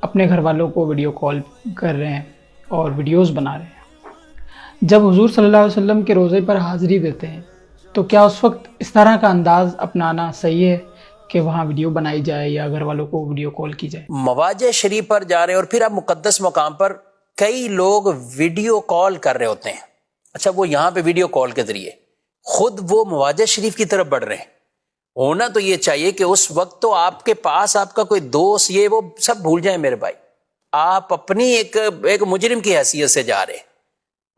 اپنے گھر والوں کو ویڈیو کال کر رہے ہیں اور ویڈیوز بنا رہے ہیں، جب حضور صلی اللہ علیہ وسلم کے روضے پر حاضری دیتے ہیں تو کیا اس وقت اس طرح کا انداز اپنانا صحیح ہے کہ وہاں ویڈیو بنائی جائے یا گھر والوں کو ویڈیو کال کی جائے؟ مواضع شریف پر جا رہے ہیں اور پھر آپ مقدس مقام پر کئی لوگ ویڈیو کال کر رہے ہوتے ہیں. اچھا، وہ یہاں پہ ویڈیو کال کے ذریعے خود وہ مواضع شریف کی طرف بڑھ رہے ہیں. ہونا تو یہ چاہیے کہ اس وقت تو آپ کے پاس آپ کا کوئی دوست یہ وہ سب بھول جائیں میرے بھائی. آپ اپنی ایک مجرم کی حیثیت سے جا رہے ہیں،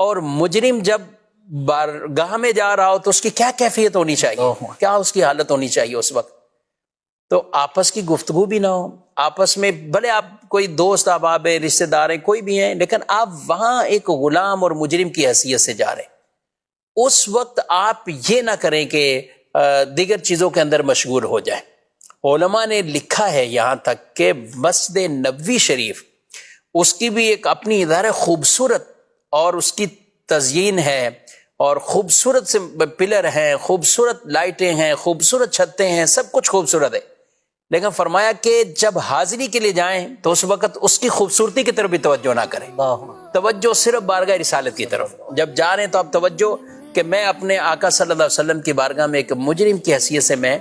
اور مجرم جب بارگاہ میں جا رہا ہو تو اس کی کیا کیفیت ہونی چاہیے، کیا اس کی حالت ہونی چاہیے اس وقت. تو آپس کی گفتگو بھی نہ ہو، آپس میں بھلے آپ کوئی دوست احباب ہیں، رشتہ دار ہیں، کوئی بھی ہیں، لیکن آپ وہاں ایک غلام اور مجرم کی حیثیت سے جا رہے ہیں. اس وقت آپ یہ نہ کریں کہ دیگر چیزوں کے اندر مشغول ہو جائیں. علماء نے لکھا ہے یہاں تک کہ مسجد نبوی شریف اس کی بھی ایک اپنی ادارہ خوبصورت اور اس کی تزئین ہے، اور خوبصورت سے پلر ہیں، خوبصورت لائٹیں ہیں، خوبصورت چھتیں ہیں، سب کچھ خوبصورت ہے. لیکن فرمایا کہ جب حاضری کے لیے جائیں تو اس وقت اس کی خوبصورتی کی طرف بھی توجہ نہ کریں، توجہ صرف بارگاہ رسالت کی طرف. جب جا رہے ہیں تو آپ توجہ کہ میں اپنے آقا صلی اللہ علیہ وسلم کی بارگاہ میں ایک مجرم کی حیثیت سے میں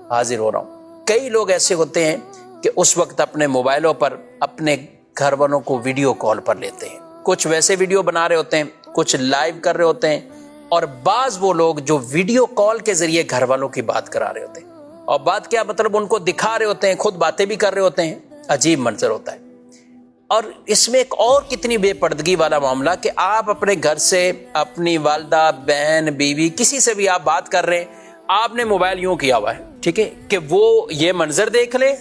حاضر ہو رہا ہوں. کئی لوگ ایسے ہوتے ہیں کہ اس وقت اپنے موبائلوں پر اپنے گھر والوں کو ویڈیو کال پر لیتے ہیں. کچھ ویسے ویڈیو بنا رہے ہوتے ہیں، کچھ لائیو کر رہے ہوتے ہیں، اور بعض وہ لوگ جو ویڈیو کال کے ذریعے گھر والوں کی بات کرا رہے ہوتے ہیں. اور بات کیا مطلب، ان کو دکھا رہے ہوتے ہیں، خود باتیں بھی کر رہے ہوتے ہیں. عجیب منظر ہوتا ہے. اور اس میں ایک اور کتنی بے پردگی والا معاملہ کہ آپ اپنے گھر سے اپنی والدہ، بہن، بیوی، کسی سے بھی آپ بات کر رہے ہیں، آپ نے موبائل یوں کیا ہوا ہے، ٹھیک ہے، کہ وہ یہ منظر دیکھ لے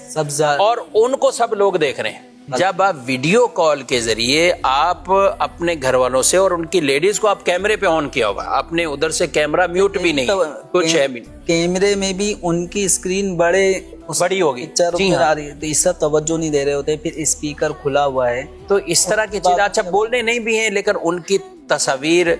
اور ان کو سب لوگ دیکھ رہے ہیں. جب آپ ویڈیو کال کے ذریعے آپ اپنے گھر والوں سے، اور ان کی لیڈیز کو آپ کیمرے پہ آن کیا ہوا، آپ نے ادھر سے کیمرہ میوٹ بھی نہیں، کچھ ہے بھی نہیں، کیمرے میں بھی ان کی اسکرین بڑی ہوگی، آ رہی ہے تو اس سے توجہ نہیں دے رہے ہوتے، پھر اسپیکر کھلا ہوا ہے. تو اس طرح کی چیز اچھا بولنے نہیں بھی ہیں، لیکن ان کی تصاویر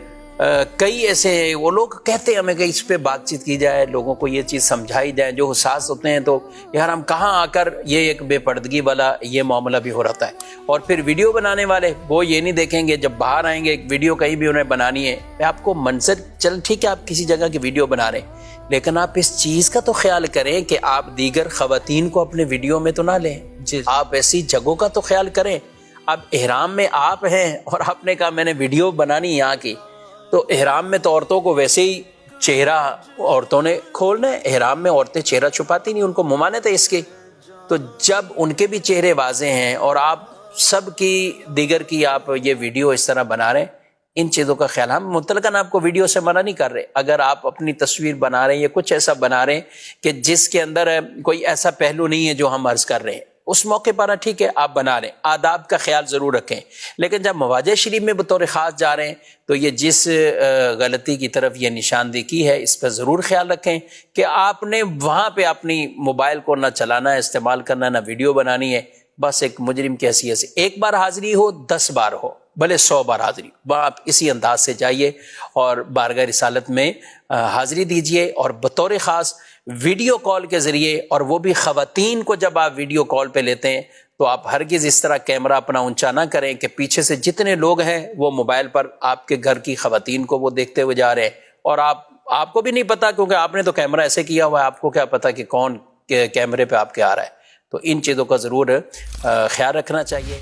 کئی ایسے ہیں، وہ لوگ کہتے ہیں ہمیں کہ اس پہ بات چیت کی جائے، لوگوں کو یہ چیز سمجھائی جائے جو حساس ہوتے ہیں. تو یار ہم کہاں آ کر یہ ایک بے پردگی والا یہ معاملہ بھی ہو رہتا ہے. اور پھر ویڈیو بنانے والے وہ یہ نہیں دیکھیں گے، جب باہر آئیں گے ایک ویڈیو کہیں بھی انہیں بنانی ہے، آپ کو منظر چل ٹھیک ہے آپ کسی جگہ کی ویڈیو بنا رہے ہیں، لیکن آپ اس چیز کا تو خیال کریں کہ آپ دیگر خواتین کو اپنے ویڈیو میں تو نہ لیں. آپ ایسی جگہوں کا تو خیال کریں. اب احرام میں آپ ہیں اور آپ نے کہا میں نے ویڈیو بنانی یہاں کی، تو احرام میں تو عورتوں کو ویسے ہی چہرہ عورتوں نے کھولنا ہے. احرام میں عورتیں چہرہ چھپاتی نہیں، ان کو ممانعت ہے اس کی. تو جب ان کے بھی چہرے واضح ہیں اور آپ سب کی دیگر کی آپ یہ ویڈیو اس طرح بنا رہے ہیں، ان چیزوں کا خیال. ہم مطلقاً آپ کو ویڈیو سے منع نہیں کر رہے. اگر آپ اپنی تصویر بنا رہے ہیں یا کچھ ایسا بنا رہے ہیں کہ جس کے اندر کوئی ایسا پہلو نہیں ہے جو ہم عرض کر رہے ہیں، اس موقع پر ٹھیک ہے آپ بنا لیں، آداب کا خیال ضرور رکھیں. لیکن جب مواضع شریف میں بطور خاص جا رہے ہیں تو یہ جس غلطی کی طرف یہ نشاندہی کی ہے اس پہ ضرور خیال رکھیں کہ آپ نے وہاں پہ اپنی موبائل کو نہ چلانا ہے، استعمال کرنا، نہ ویڈیو بنانی ہے. بس ایک مجرم کی حیثیت سے ایک بار حاضری ہو، 10 بار ہو، بھلے 100 بار حاضری، وہاں آپ اسی انداز سے جائیے اور بارگاہ رسالت میں حاضری دیجئے. اور بطور خاص ویڈیو کال کے ذریعے، اور وہ بھی خواتین کو جب آپ ویڈیو کال پہ لیتے ہیں تو آپ ہرگز اس طرح کیمرہ اپنا اونچا نہ کریں کہ پیچھے سے جتنے لوگ ہیں وہ موبائل پر آپ کے گھر کی خواتین کو وہ دیکھتے ہوئے جا رہے ہیں، اور آپ کو بھی نہیں پتا کیونکہ آپ نے تو کیمرہ ایسے کیا ہوا ہے، آپ کو کیا پتا کہ کون کیمرے پہ آپ کے آ رہا ہے. تو ان چیزوں کا ضرور خیال رکھنا چاہیے.